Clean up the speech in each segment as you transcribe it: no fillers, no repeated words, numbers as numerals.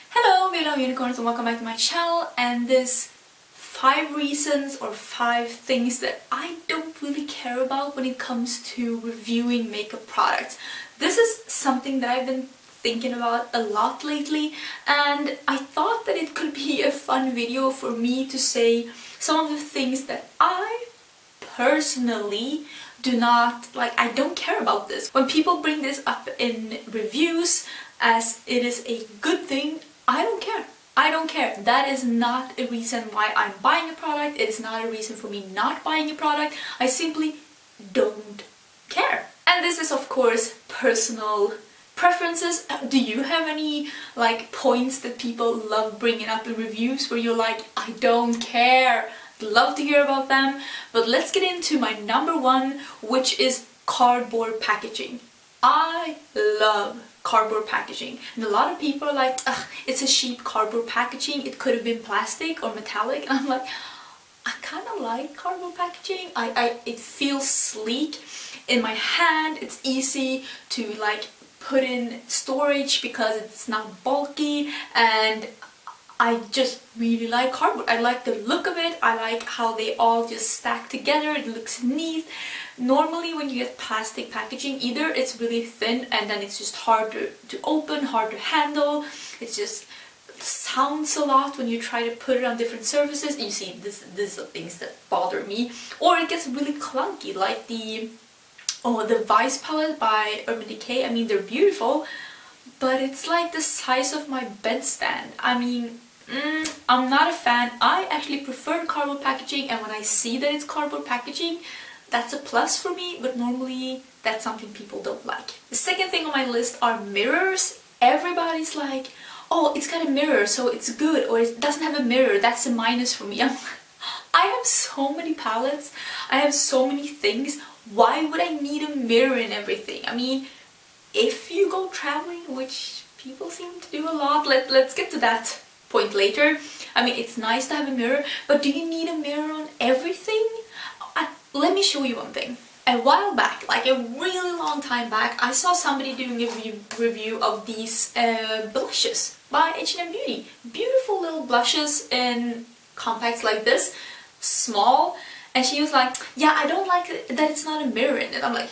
Hello, beautiful unicorns, and welcome back to my channel. And this 5 reasons or 5 things that I don't really care about when it comes to reviewing makeup products. This is something that I've been thinking about a lot lately, and I thought that it could be a fun video for me to say some of the things that I personally do not like. I don't care about this. When people bring this up in reviews as it is a good thing, I don't care. I don't care. That is not a reason why I'm buying a product. It is not a reason for me not buying a product. I simply don't care. And this is of course personal preferences. Do you have any like points that people love bringing up in reviews where you're like, I don't care? Love to hear about them. But let's get into my number 1, which is cardboard packaging. I love cardboard packaging, and a lot of people are like, ugh, it's a cheap cardboard packaging, it could have been plastic or metallic. And I'm like, I kind of like cardboard packaging. It feels sleek in my hand. It's easy to like put in storage because it's not bulky, and I just really like cardboard. I like the look of it. I like how they all just stack together. It looks neat. Normally when you get plastic packaging, either it's really thin and then it's just hard to open, hard to handle. It just sounds a lot when you try to put it on different surfaces. You see, this are things that bother me. Or it gets really clunky, like the Vice palette by Urban Decay. I mean, they're beautiful, but it's like the size of my bedstand. I mean, I'm not a fan. I actually prefer cardboard packaging, and when I see that it's cardboard packaging, that's a plus for me, but normally that's something people don't like. The second thing on my list are mirrors. Everybody's like, oh, it's got a mirror, so it's good, or it doesn't have a mirror, that's a minus for me. I have so many palettes, I have so many things. Why would I need a mirror in everything? I mean, if you go traveling, which people seem to do a lot, let's get to that point later. I mean, it's nice to have a mirror, but do you need a mirror on everything? Let me show you one thing. A while back, like a really long time back, I saw somebody doing a review of these blushes by H&M Beauty. Beautiful little blushes in compacts like this, small, and she was like, yeah, I don't like that it's not a mirror in it. I'm like,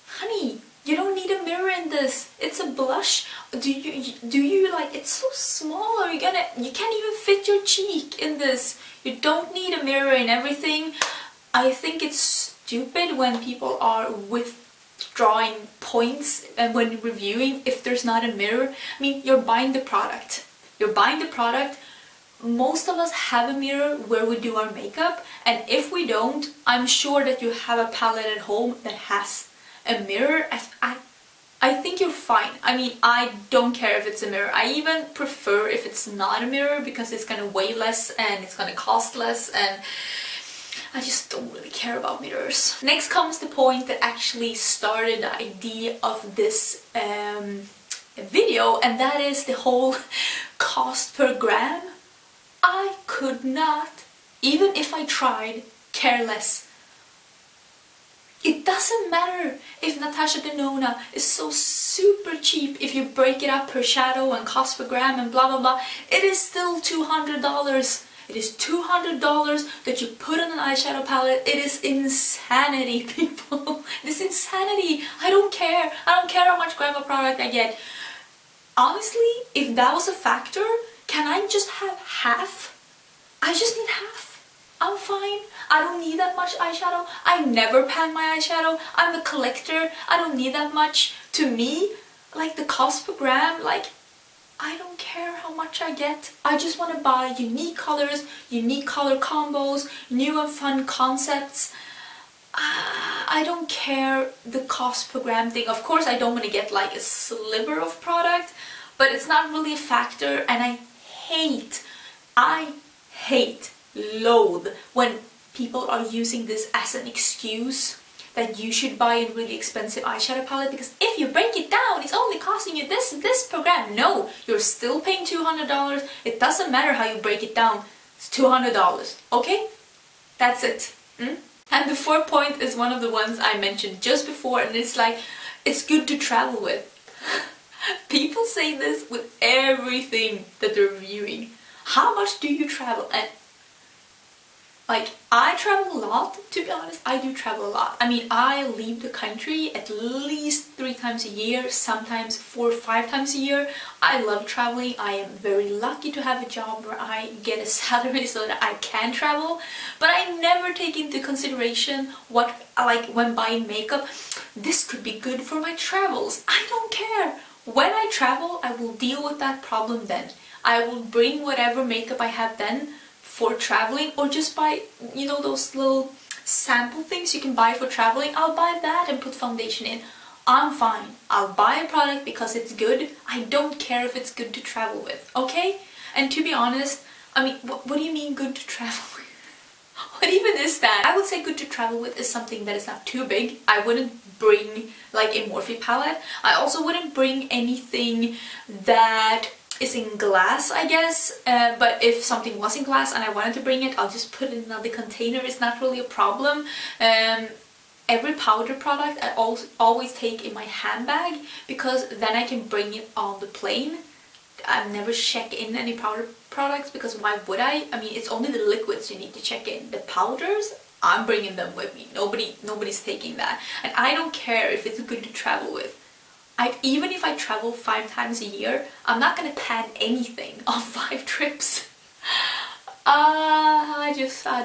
honey, you don't need a mirror in this. It's a blush. Do you like, it's so small, you can't even fit your cheek in this. You don't need a mirror in everything. I think it's stupid when people are withdrawing points and when reviewing if there's not a mirror. I mean, you're buying the product. You're buying the product. Most of us have a mirror where we do our makeup, and if we don't, I'm sure that you have a palette at home that has a mirror. I think you're fine. I mean, I don't care if it's a mirror. I even prefer if it's not a mirror because it's gonna weigh less and it's gonna cost less, and I just don't really care about mirrors. Next comes the point that actually started the idea of this video, and that is the whole cost per gram. I could not, even if I tried, care less. It doesn't matter if Natasha Denona is so super cheap. If you break it up per shadow and cost per gram and blah blah blah, it is still $200. It is $200 that you put on an eyeshadow palette. It is insanity, people. It is insanity. I don't care. I don't care how much gram of product I get. Honestly, if that was a factor, can I just have half? I just need half. I'm fine. I don't need that much eyeshadow. I never pan my eyeshadow. I'm a collector. I don't need that much. To me, like the cost per gram, like I don't care how much I get. I just want to buy unique colors, unique color combos, new and fun concepts. I don't care the cost per gram thing. Of course, I don't want to get like a sliver of product, but it's not really a factor, and I hate, loathe when people are using this as an excuse that you should buy a really expensive eyeshadow palette because if you break it down, it's only costing you this per gram. No, you're still paying $200. It doesn't matter how you break it down. It's $200, okay? That's it. And the 4th point is one of the ones I mentioned just before, and it's like, it's good to travel with. People say this with everything that they're reviewing. How much do you travel? And like, I travel a lot, to be honest. I do travel a lot. I mean, I leave the country at least 3 times a year, sometimes 4 or 5 times a year. I love traveling. I am very lucky to have a job where I get a salary so that I can travel. But I never take into consideration what, like when buying makeup, this could be good for my travels. I don't care. When I travel, I will deal with that problem then. I will bring whatever makeup I have then for traveling, or just buy, you know, those little sample things you can buy for traveling. I'll buy that and put foundation in. I'm fine. I'll buy a product because it's good. I don't care if it's good to travel with, okay? And to be honest, I mean, what do you mean good to travel with? What even is that? I would say good to travel with is something that is not too big. I wouldn't bring like a Morphe palette. I also wouldn't bring anything that is in glass, I guess, but if something was in glass and I wanted to bring it, I'll just put it in another container. It's not really a problem. Every powder product I always take in my handbag, because then I can bring it on the plane. I never check in any powder products, because why would I? I mean, it's only the liquids you need to check in. The powders, I'm bringing them with me. Nobody's taking that. And I don't care if it's good to travel with. Even if I travel 5 times a year, I'm not gonna pan anything on 5 trips. I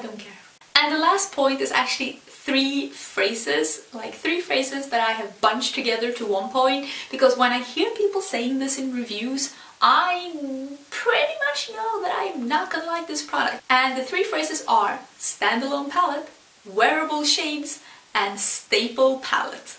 don't care. And the last point is actually 3 phrases, like 3 phrases that I have bunched together to one point, because when I hear people saying this in reviews, I pretty much know that I'm not gonna like this product. And the 3 phrases are standalone palette, wearable shades, and staple palette.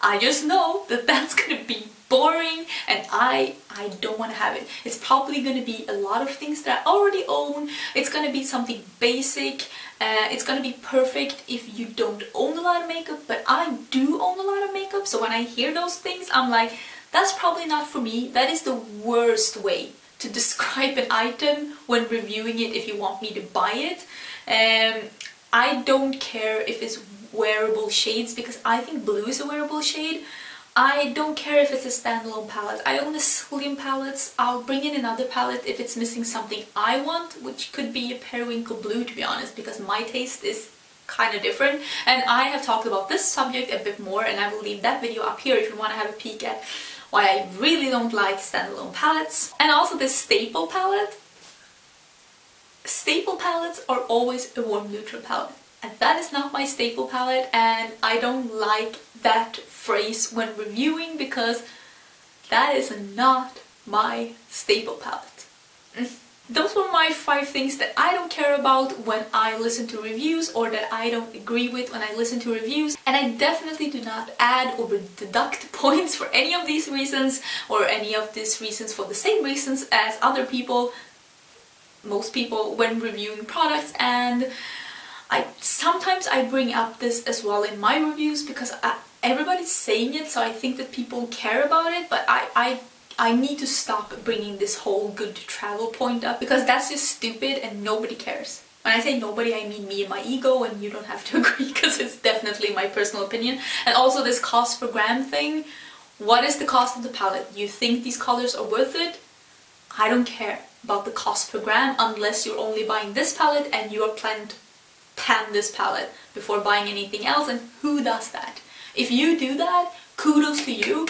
I just know that that's gonna be boring, and I don't want to have it. It's probably gonna be a lot of things that I already own. It's gonna be something basic. It's gonna be perfect if you don't own a lot of makeup, but I do own a lot of makeup, so when I hear those things, I'm like, that's probably not for me. That is the worst way to describe an item when reviewing it if you want me to buy it. I don't care if it's wearable shades, because I think blue is a wearable shade. I don't care if it's a standalone palette. I own a Cillian palettes. I'll bring in another palette if it's missing something I want, which could be a periwinkle blue, to be honest, because my taste is kind of different. And I have talked about this subject a bit more, and I will leave that video up here if you want to have a peek at why I really don't like standalone palettes. And also this staple palette. Staple palettes are always a warm neutral palette. And that is not my staple palette, and I don't like that phrase when reviewing, because that is not my staple palette. Those were my 5 things that I don't care about when I listen to reviews, or that I don't agree with when I listen to reviews. And I definitely do not add or deduct points for any of these reasons, or any of these reasons for the same reasons as other people, most people, when reviewing products. And sometimes I bring up this as well in my reviews, because everybody's saying it, so I think that people care about it, but I need to stop bringing this whole good to travel point up, because that's just stupid and nobody cares. When I say nobody, I mean me and my ego, and you don't have to agree, because it's definitely my personal opinion. And also this cost per gram thing. What is the cost of the palette? You think these colors are worth it? I don't care about the cost per gram, unless you're only buying this palette and you are planning to pan this palette before buying anything else, and who does that? If you do that, kudos to you.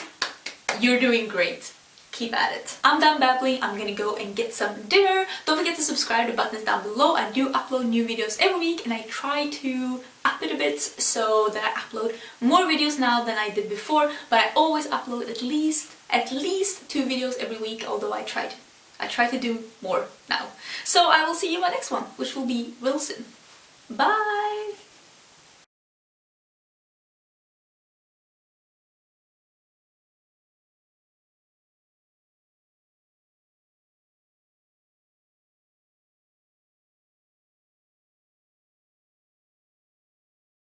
You're doing great. Keep at it. I'm done babbling. I'm gonna go and get some dinner. Don't forget to subscribe. The button is down below. I do upload new videos every week, and I try to up it a bit so that I upload more videos now than I did before, but I always upload at least 2 videos every week, although I try to do more now. So I will see you in my next one, which will be real soon. Bye!